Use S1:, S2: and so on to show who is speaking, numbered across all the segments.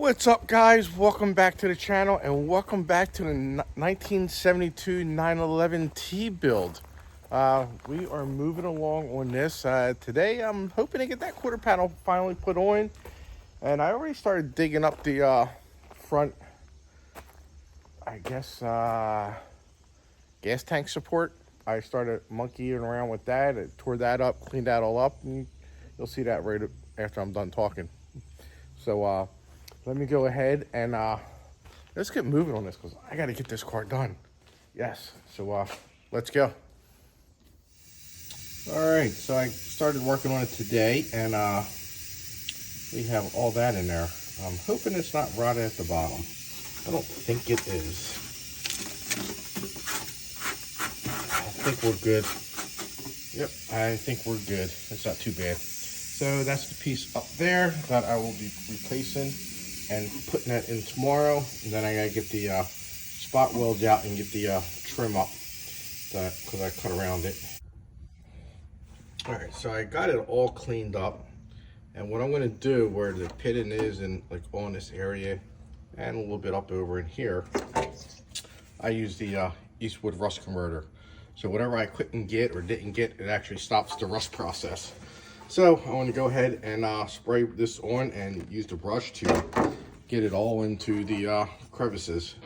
S1: What's up, guys? Welcome back to the channel and welcome back to the 1972 911 T build. We are moving along on this. Today I'm hoping to get that quarter panel finally put on, and I already started digging up the front, I guess, gas tank support. I started monkeying around with that. I tore that up, cleaned that all up, and you'll see that right after I'm done talking. So let me go ahead and let's get moving on this because I got to get this car done. Yes, so let's go. All right, so I started working on it today, and we have all that in there. I'm hoping it's not rotted at the bottom. I don't think it is. I think we're good. Yep, I think we're good. It's not too bad. So that's the piece up there that I will be replacing and putting that in tomorrow. And then I gotta get the spot welds out and get the trim up because I cut around it. All right, so I got it all cleaned up. And what I'm gonna do where the pitting is and like on this area and a little bit up over in here, I use the Eastwood rust converter. So whatever I couldn't get or didn't get, it actually stops the rust process. So I want to go ahead and spray this on and use the brush to get it all into the crevices.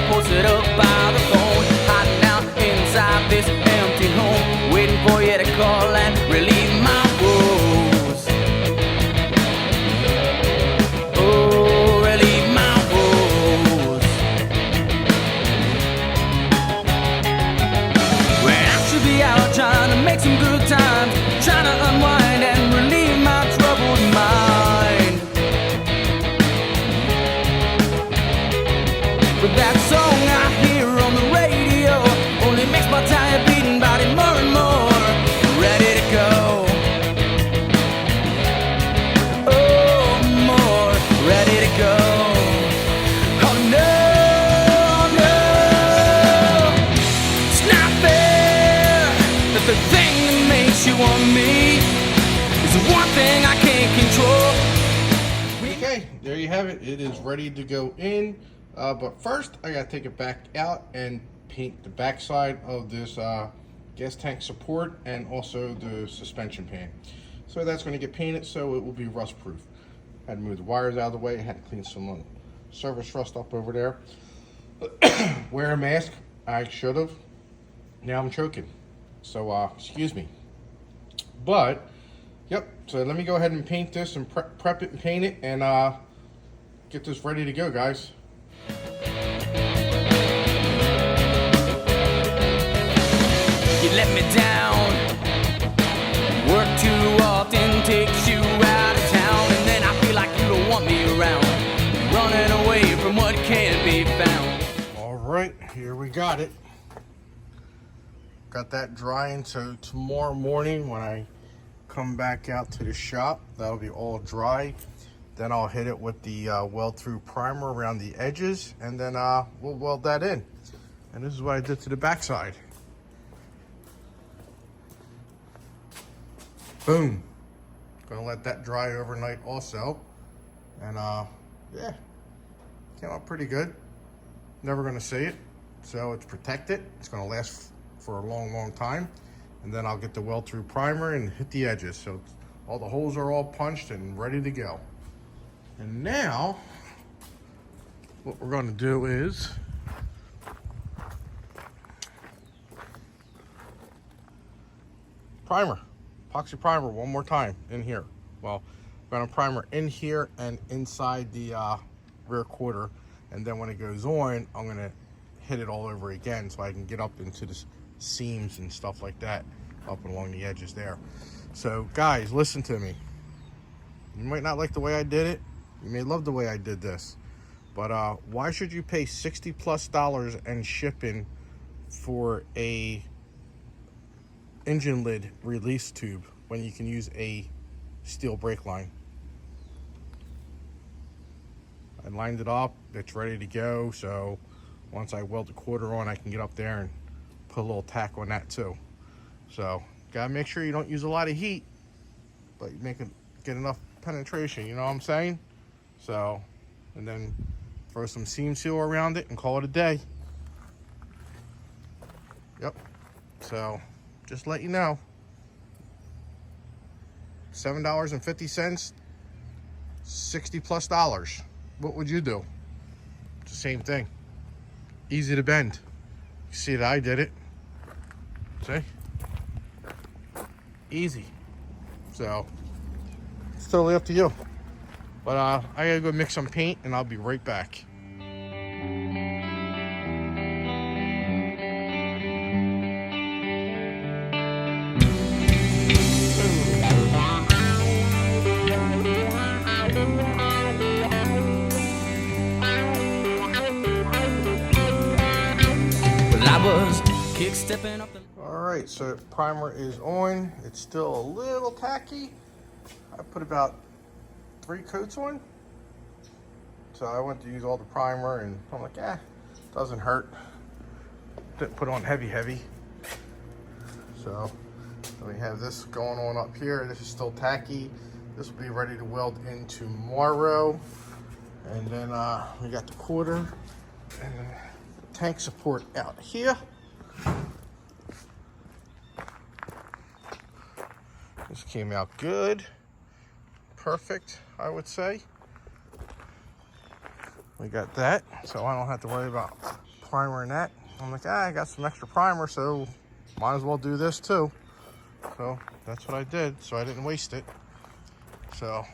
S2: Posted up by the phone, hiding out inside this empty home, waiting for you to call and relieve my woes. Oh, relieve my woes. When I should be out trying to make some good times, trying to unwind and relieve my troubled mind. But that song I hear on the radio only makes my tired beating body more and more ready to go. Oh, more ready to go. Oh no, no, it's not fair that the thing that makes you want me is the one thing I can't control.
S1: Okay, there you have it. It is ready to go in. But first, I gotta take it back out and paint the backside of this gas tank support and also the suspension pan. So that's gonna get painted so it will be rust proof. I had to move the wires out of the way. I had to clean some service rust up over there. Wear a mask. I should have. Now I'm choking. So excuse me. But yep. So let me go ahead and paint this and prep it and paint it and get this ready to go, guys.
S2: You let me down. Work too often takes you out of town, and then I feel like you don't want me around, running away from what can't be found.
S1: All right, here we got it. Got that drying, so tomorrow morning when I come back out to the shop, that'll be all dry. Then I'll hit it with the weld-through primer around the edges, and then we'll weld that in. And this is what I did to the backside. Boom. Gonna let that dry overnight also. And yeah, came out pretty good. Never gonna see it, so it's protected. It's gonna last for a long, long time. And then I'll get the weld-through primer and hit the edges. So all the holes are all punched and ready to go. And now, what we're gonna do is primer, epoxy primer one more time in here. Well, I'm gonna primer in here and inside the rear quarter, and then when it goes on, I'm gonna hit it all over again so I can get up into this seams and stuff like that up along the edges there. So guys, listen to me. You might not like the way I did it. You may love the way I did this. But why should you pay $60+ and shipping for a engine lid release tube when you can use a steel brake line? I lined it up, it's ready to go, so once I weld the quarter on, I can get up there and put a little tack on that too. So gotta make sure you don't use a lot of heat, but you get enough penetration, you know what I'm saying? So, and then throw some seam seal around it and call it a day. Yep. So just let you know, $7.50, $60+. What would you do? It's the same thing. Easy to bend. You see that I did it. See? Easy. So it's totally up to you. But I gotta go mix some paint and I'll be right back. Alright, so primer is on. It's still a little tacky. I put about 3 coats on. So I went to use all the primer and I'm like, doesn't hurt. Didn't put on heavy. So we have this going on up here. This is still tacky. This will be ready to weld in tomorrow. And then we got the quarter and the tank support out here. This came out good. Perfect, I would say. We got that, so I don't have to worry about primering that. I'm like, I got some extra primer, so might as well do this too. So that's what I did, so I didn't waste it. So,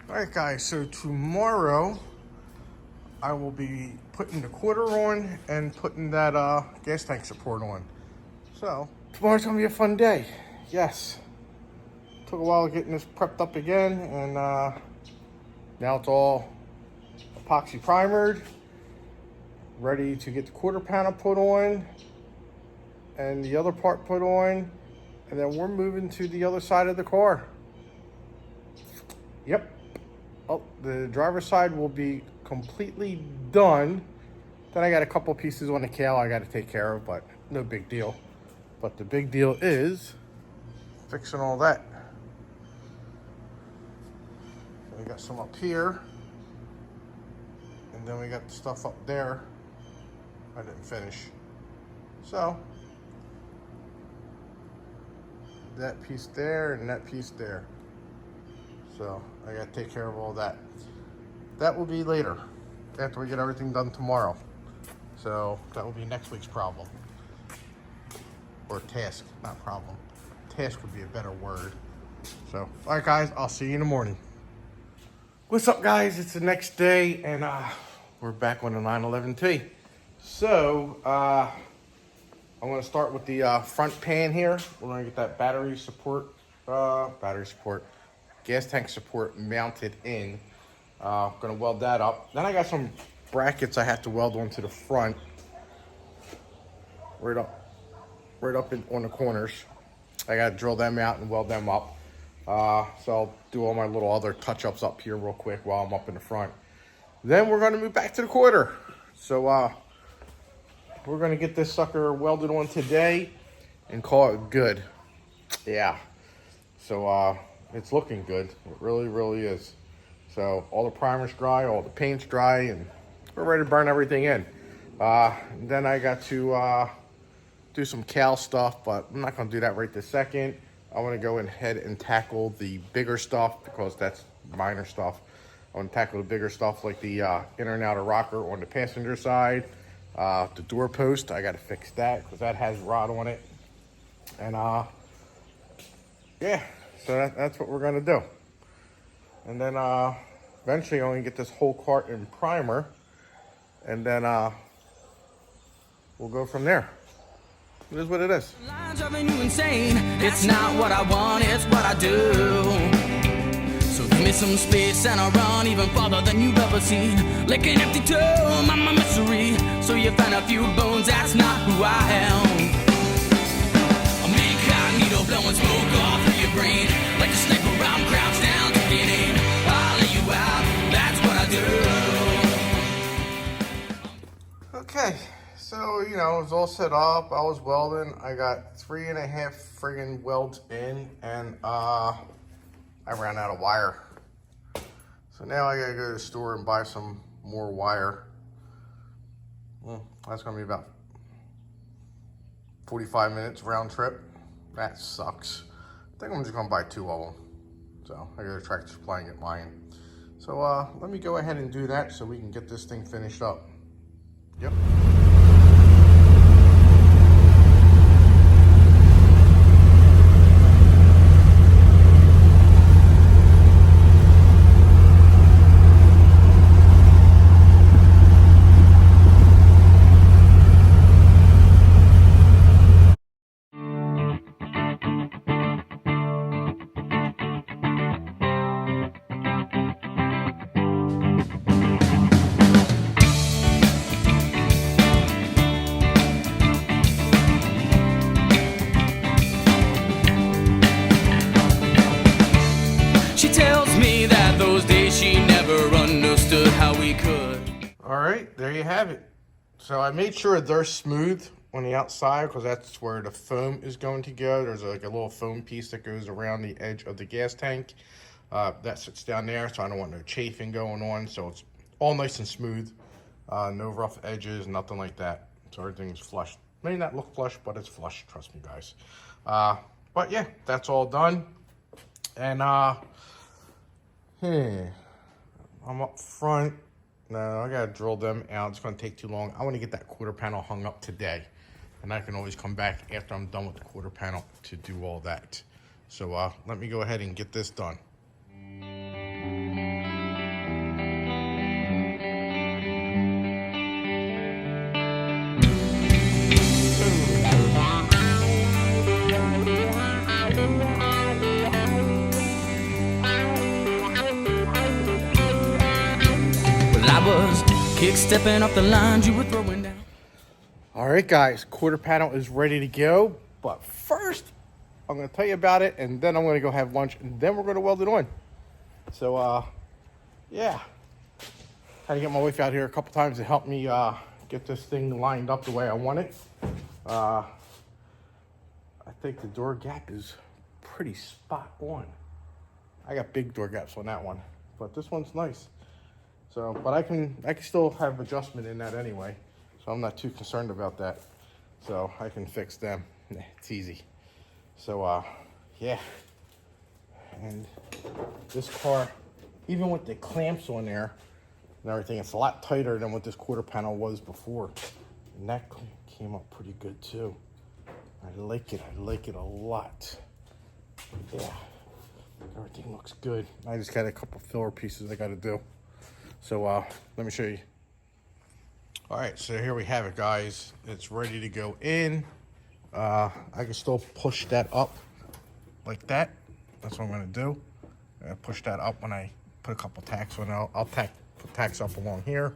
S1: all right guys, so tomorrow I will be putting the quarter on and putting that gas tank support on. So tomorrow's gonna be a fun day. Yes. Took a while getting this prepped up again, and now it's all epoxy primered, ready to get the quarter panel put on and the other part put on, and then we're moving to the other side of the car. Yep. Oh, the driver's side will be completely done. Then I got a couple pieces on the kale I got to take care of, but no big deal. But the big deal is fixing all that. So we got some up here, and then we got the stuff up there I didn't finish. So that piece there and that piece there. So I got to take care of all that. That will be later, after we get everything done tomorrow. So that will be next week's problem. Or task, not problem. Task would be a better word. So, all right guys, I'll see you in the morning. What's up guys? It's the next day and we're back on the 911T. So, I'm gonna start with the front pan here. We're gonna get that gas tank support mounted in. Gonna weld that up. Then I got some brackets I have to weld onto the front. Right up on the corners. I gotta drill them out and weld them up. So I'll do all my little other touch-ups up here real quick while I'm up in the front. Then we're gonna move back to the quarter. So we're gonna get this sucker welded on today and call it good. Yeah. So it's looking good. It really, really is. So all the primer's dry, all the paint's dry, and we're ready to burn everything in. Then I got to do some cal stuff, but I'm not gonna do that right this second. I wanna go ahead and tackle the bigger stuff because that's minor stuff. I wanna tackle the bigger stuff like the inner and outer rocker on the passenger side. The door post, I gotta fix that because that has rod on it. And yeah, so that's what we're gonna do. And then eventually I'm gonna get this whole cart in primer, and then we'll go from there. It is what it is.
S2: Lines driving you insane. It's not what I want, it's what I do. So give me some space and I'll run even farther than you've ever seen. Like an empty tomb, I'm a mystery. So you find a few bones, that's not who I am. I'm incognito, blowing smoke off of your brain. Like a sniper, I'm crouched down to get aim. I'll let you out, that's what I do.
S1: Okay, so, you know, it was all set up. I was welding. I got 3.5 friggin' welds in, and I ran out of wire. So now I gotta go to the store and buy some more wire. Well, that's gonna be about 45 minutes round trip. That sucks. I think I'm just gonna buy 2 of them. So I go to Tractor Supply and get mine. So let me go ahead and do that so we can get this thing finished up. Yep.
S2: She tells me that those days she never understood how we could.
S1: All right, there you have it. So I made sure they're smooth on the outside because that's where the foam is going to go. There's like a little foam piece that goes around the edge of the gas tank. That sits down there, so I don't want no chafing going on. So it's all nice and smooth. No rough edges, nothing like that. So everything's flush. May not look flush, but it's flush, trust me, guys. But yeah, that's all done. And I'm up front. No, I gotta drill them out. It's gonna take too long. I want to get that quarter panel hung up today, and I can always come back after I'm done with the quarter panel to do all that. So let me go ahead and get this done.
S2: I was kick-stepping up the lines you were throwing down.
S1: All right, guys, quarter panel is ready to go. But first, I'm going to tell you about it, and then I'm going to go have lunch, and then we're going to weld it on. So, yeah. Had to get my wife out here a couple times to help me get this thing lined up the way I want it. I think the door gap is pretty spot on. I got big door gaps on that one, but this one's nice. So, but I can still have adjustment in that anyway, so I'm not too concerned about that. So I can fix them. It's easy. So, yeah. And this car, even with the clamps on there and everything, it's a lot tighter than what this quarter panel was before. And that came up pretty good too. I like it. I like it a lot. Yeah. Everything looks good. I just got a couple filler pieces I got to do. So let me show you. All right, so here we have it, guys. It's ready to go in. I can still push that up like that. That's what I'm gonna do. Push that up when I put a couple tacks on it. I'll put tacks up along here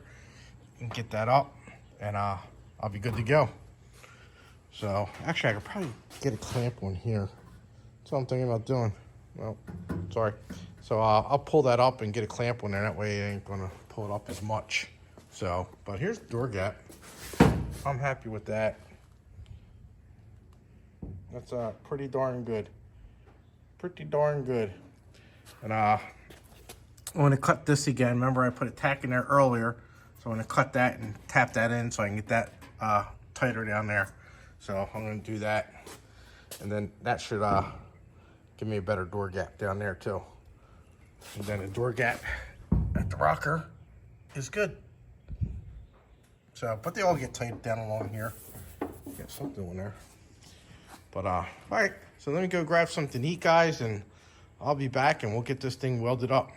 S1: and get that up, and I'll be good to go. So actually, I could probably get a clamp on here. That's what I'm thinking about doing. Well, sorry. So I'll pull that up and get a clamp on there. That way it ain't gonna pull it up as much. So, but here's the door gap. I'm happy with that. That's pretty darn good. Pretty darn good. And I'm gonna cut this again. Remember I put a tack in there earlier. So I'm gonna cut that and tap that in so I can get that tighter down there. So I'm gonna do that. And then that should give me a better door gap down there too. And then a door gap at the rocker is good. So, but they all get tight down along here. Got something in there. But, all right. So let me go grab something to eat, guys, and I'll be back and we'll get this thing welded up.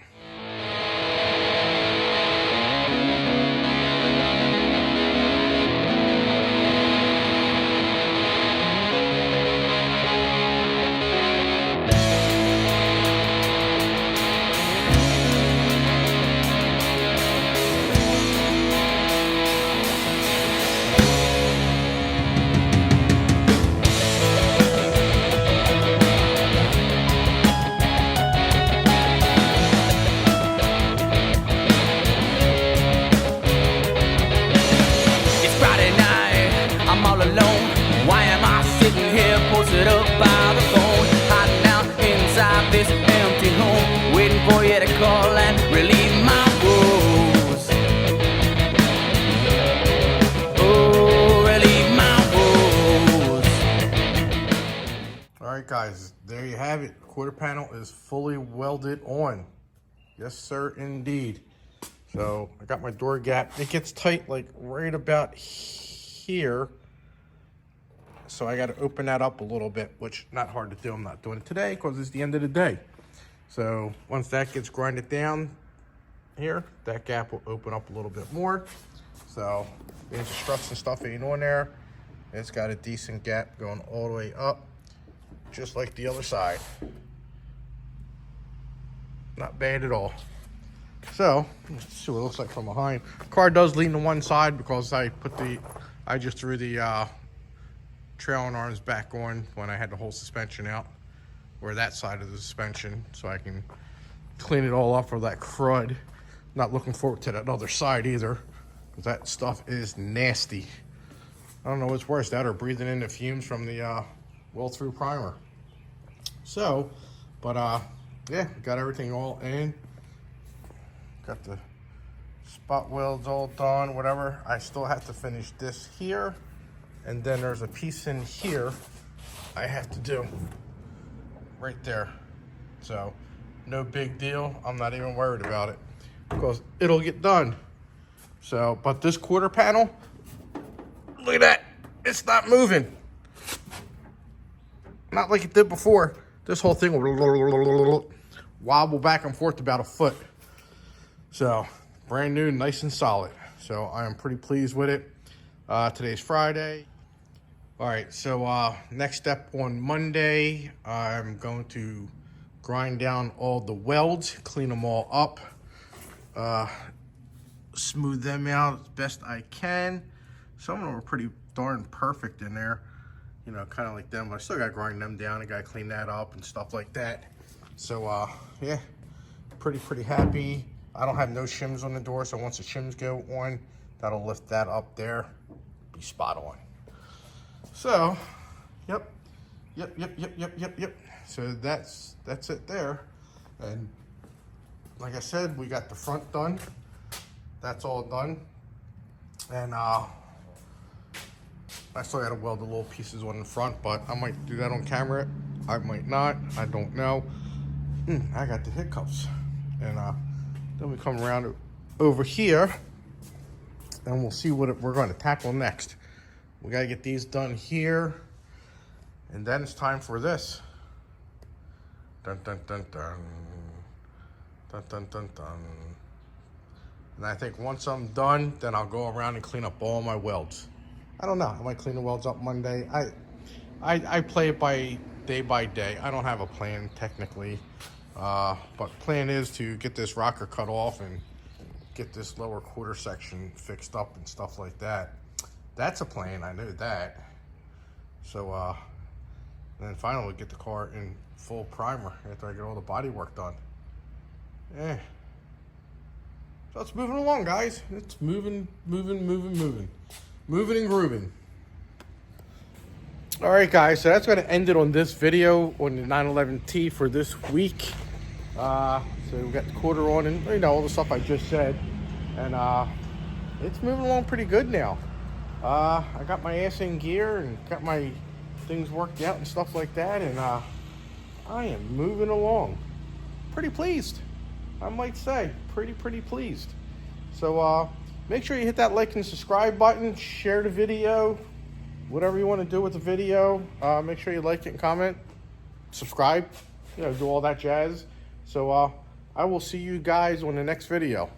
S1: right, guys, there you have it. Quarter panel is fully welded on. Yes, sir, indeed. So I got my door gap. It gets tight like right about here. So I got to open that up a little bit, which not hard to do. I'm not doing it today because it's the end of the day. So once that gets grinded down here, that gap will open up a little bit more. So the struts and stuff ain't on there. It's got a decent gap going all the way up, just like the other side. Not bad at all. So let's see what it looks like from behind. Car does lean to one side because I just threw the trailing arms back on when I had the whole suspension out, or that side of the suspension, so I can clean it all up for that crud. Not looking forward to that other side either, because that stuff is nasty. I don't know what's worse, that or breathing in the fumes from the well-through primer. So, but yeah, got everything all in. Got the spot welds all done, whatever. I still have to finish this here, and then there's a piece in here I have to do right there. So, no big deal. I'm not even worried about it because it'll get done. So, but this quarter panel, look at that. It's not moving. Not like it did before. This whole thing will wobble back and forth about a foot. So, brand new, nice and solid. So, I am pretty pleased with it. Today's Friday. All right, so next step on Monday, I'm going to grind down all the welds, clean them all up, smooth them out as best I can. Some of them are pretty darn perfect in there, you know, kind of like them, but I still got to grind them down. I got to clean that up and stuff like that. So, yeah, pretty happy. I don't have no shims on the door, so once the shims go on, that'll lift that up there, be spot on. So, yep. So that's it there. And like I said, we got the front done. That's all done. And I still gotta weld the little pieces on the front, but I might do that on camera. I might not, I don't know. I got the hiccups. And then we come around over here and we'll see what we're gonna tackle next. We gotta get these done here, and then it's time for this. Dun dun dun dun. Dun dun dun dun. And I think once I'm done, then I'll go around and clean up all my welds. I don't know. I might clean the welds up Monday. I play it by day. I don't have a plan technically, but plan is to get this rocker cut off and get this lower quarter section fixed up and stuff like that. That's a plan, I know that. So, then finally we'll get the car in full primer after I get all the body work done. Yeah. So it's moving along, guys. It's moving and grooving. All right, guys, so that's going to end it on this video on the 911T for this week. So we got the quarter on and, you know, all the stuff I just said. And it's moving along pretty good now. I got my ass in gear and got my things worked out and stuff like that, and I am moving along. Pretty pleased, I might say. Pretty pleased. So make sure you hit that like and subscribe button, share the video, whatever you want to do with the video. Make sure you like it and comment, subscribe, you know, do all that jazz. So I will see you guys on the next video.